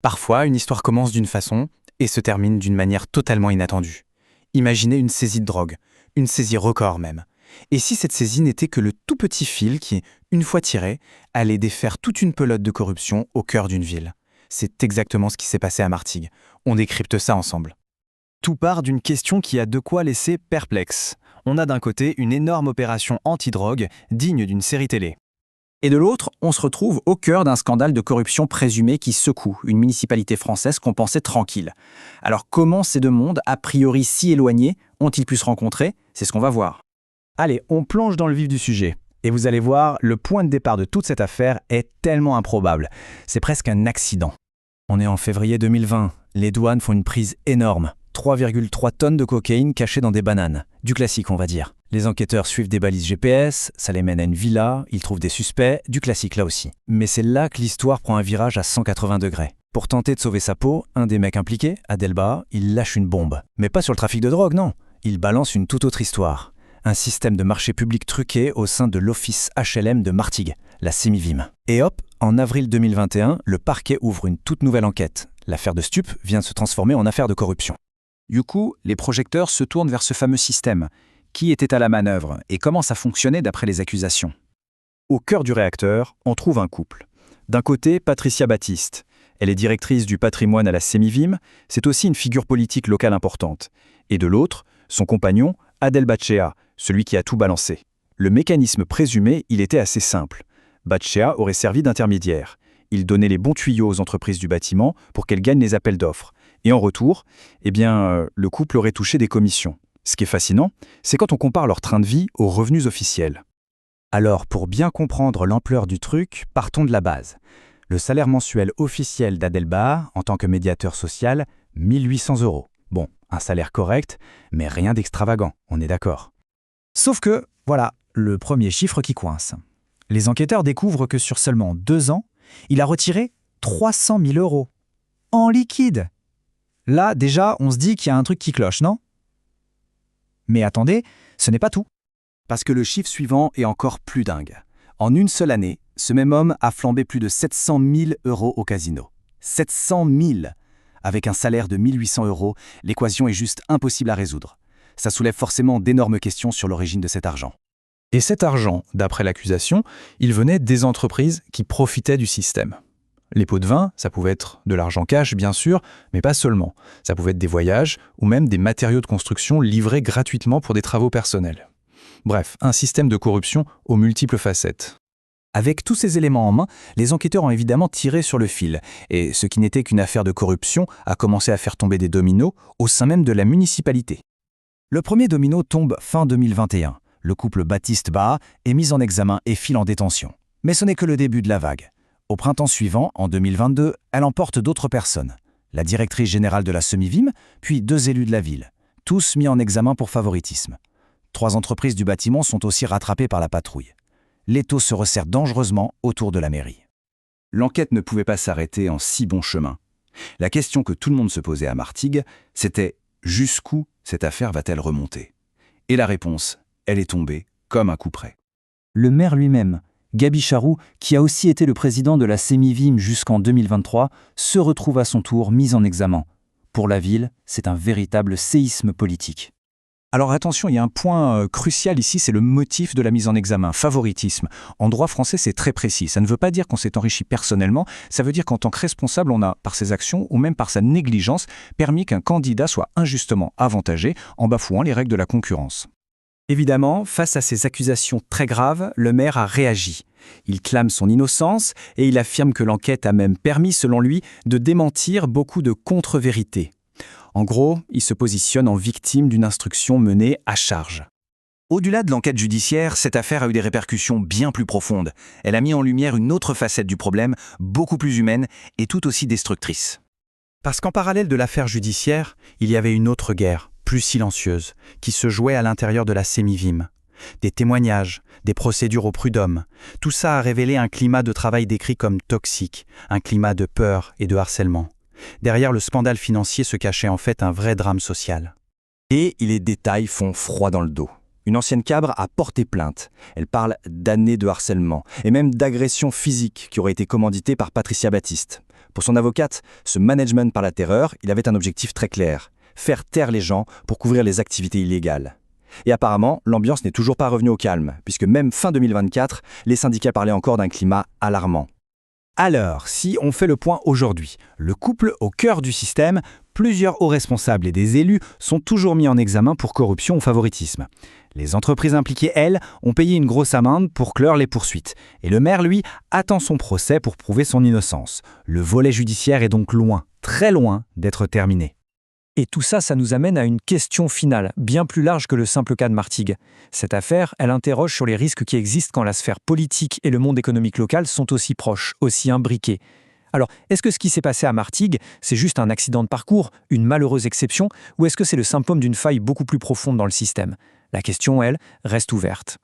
Parfois, une histoire commence d'une façon et se termine d'une manière totalement inattendue. Imaginez une saisie de drogue, une saisie record même. Et si cette saisie n'était que le tout petit fil qui, une fois tiré, allait défaire toute une pelote de corruption au cœur d'une ville? C'est exactement ce qui s'est passé à Martigues. On décrypte ça ensemble. Tout part d'une question qui a de quoi laisser perplexe. On a d'un côté une énorme opération anti-drogue digne d'une série télé. Et de l'autre, on se retrouve au cœur d'un scandale de corruption présumé qui secoue une municipalité française qu'on pensait tranquille. Alors comment ces deux mondes, a priori si éloignés, ont-ils pu se rencontrer? C'est ce qu'on va voir. Allez, on plonge dans le vif du sujet. Et vous allez voir, le point de départ de toute cette affaire est tellement improbable. C'est presque un accident. On est en février 2020. Les douanes font une prise énorme. 3,3 tonnes de cocaïne cachée dans des bananes. Du classique, on va dire. Les enquêteurs suivent des balises GPS, ça les mène à une villa, ils trouvent des suspects, du classique là aussi. Mais c'est là que l'histoire prend un virage à 180 degrés. Pour tenter de sauver sa peau, un des mecs impliqués, Adelba, il lâche une bombe. Mais pas sur le trafic de drogue, non. Il balance une toute autre histoire. Un système de marché public truqué au sein de l'office HLM de Martigues, la Semivim. Et hop, en avril 2021, le parquet ouvre une toute nouvelle enquête. L'affaire de Stup vient de se transformer en affaire de corruption. Du coup, les projecteurs se tournent vers ce fameux système. Qui était à la manœuvre et comment ça fonctionnait d'après les accusations? Au cœur du réacteur, on trouve un couple. D'un côté, Patricia Baptiste. Elle est directrice du patrimoine à la Semivim, c'est aussi une figure politique locale importante. Et de l'autre, son compagnon, Adel Batchea, celui qui a tout balancé. Le mécanisme présumé, il était assez simple. Batchea aurait servi d'intermédiaire. Il donnait les bons tuyaux aux entreprises du bâtiment pour qu'elles gagnent les appels d'offres. Et en retour, le couple aurait touché des commissions. Ce qui est fascinant, c'est quand on compare leur train de vie aux revenus officiels. Alors, pour bien comprendre l'ampleur du truc, partons de la base. Le salaire mensuel officiel d'Adelba, en tant que médiateur social, 1 800 €. Bon, un salaire correct, mais rien d'extravagant, on est d'accord. Sauf que, voilà, le premier chiffre qui coince. Les enquêteurs découvrent que sur seulement 2 ans, il a retiré 300 000 € en liquide. Là, déjà, on se dit qu'il y a un truc qui cloche, non? Mais attendez, ce n'est pas tout. Parce que le chiffre suivant est encore plus dingue. En une seule année, ce même homme a flambé plus de 700 000 € au casino. 700 000! Avec un salaire de 1 800 €, l'équation est juste impossible à résoudre. Ça soulève forcément d'énormes questions sur l'origine de cet argent. Et cet argent, d'après l'accusation, il venait des entreprises qui profitaient du système. Les pots de vin, ça pouvait être de l'argent cash, bien sûr, mais pas seulement. Ça pouvait être des voyages ou même des matériaux de construction livrés gratuitement pour des travaux personnels. Bref, un système de corruption aux multiples facettes. Avec tous ces éléments en main, les enquêteurs ont évidemment tiré sur le fil. Et ce qui n'était qu'une affaire de corruption a commencé à faire tomber des dominos au sein même de la municipalité. Le premier domino tombe fin 2021. Le couple Baptiste-Baha est mis en examen et file en détention. Mais ce n'est que le début de la vague. Au printemps suivant, en 2022, elle emporte d'autres personnes. La directrice générale de la Semivim, puis 2 élus de la ville. Tous mis en examen pour favoritisme. 3 entreprises du bâtiment sont aussi rattrapées par la patrouille. L'étau se resserre dangereusement autour de la mairie. L'enquête ne pouvait pas s'arrêter en si bon chemin. La question que tout le monde se posait à Martigues, c'était jusqu'où cette affaire va-t-elle remonter? Et la réponse, elle est tombée comme un coup près. Le maire lui-même, Gaby Charroux, qui a aussi été le président de la Semivim jusqu'en 2023, se retrouve à son tour mis en examen. Pour la ville, c'est un véritable séisme politique. Alors attention, il y a un point crucial ici, c'est le motif de la mise en examen, favoritisme. En droit français, c'est très précis. Ça ne veut pas dire qu'on s'est enrichi personnellement, ça veut dire qu'en tant que responsable, on a, par ses actions ou même par sa négligence, permis qu'un candidat soit injustement avantagé en bafouant les règles de la concurrence. Évidemment, face à ces accusations très graves, le maire a réagi. Il clame son innocence et il affirme que l'enquête a même permis, selon lui, de démentir beaucoup de contre-vérités. En gros, il se positionne en victime d'une instruction menée à charge. Au-delà de l'enquête judiciaire, cette affaire a eu des répercussions bien plus profondes. Elle a mis en lumière une autre facette du problème, beaucoup plus humaine et tout aussi destructrice. Parce qu'en parallèle de l'affaire judiciaire, il y avait une autre guerre, plus silencieuse, qui se jouait à l'intérieur de la Semivim. Des témoignages, des procédures au prud'homme, tout ça a révélé un climat de travail décrit comme toxique, un climat de peur et de harcèlement. Derrière le scandale financier se cachait en fait un vrai drame social. Et les détails font froid dans le dos. Une ancienne cadre a porté plainte. Elle parle d'années de harcèlement et même d'agressions physiques qui auraient été commanditées par Patricia Baptiste. Pour son avocate, ce management par la terreur, il avait un objectif très clair, faire taire les gens pour couvrir les activités illégales. Et apparemment, l'ambiance n'est toujours pas revenue au calme, puisque même fin 2024, les syndicats parlaient encore d'un climat alarmant. Alors, si on fait le point aujourd'hui, le couple au cœur du système, plusieurs hauts responsables et des élus sont toujours mis en examen pour corruption ou favoritisme. Les entreprises impliquées, elles, ont payé une grosse amende pour clore les poursuites. Et le maire, lui, attend son procès pour prouver son innocence. Le volet judiciaire est donc loin, très loin d'être terminé. Et tout ça, ça nous amène à une question finale, bien plus large que le simple cas de Martigues. Cette affaire, elle interroge sur les risques qui existent quand la sphère politique et le monde économique local sont aussi proches, aussi imbriqués. Alors, est-ce que ce qui s'est passé à Martigues, c'est juste un accident de parcours, une malheureuse exception, ou est-ce que c'est le symptôme d'une faille beaucoup plus profonde dans le système ? La question, elle, reste ouverte.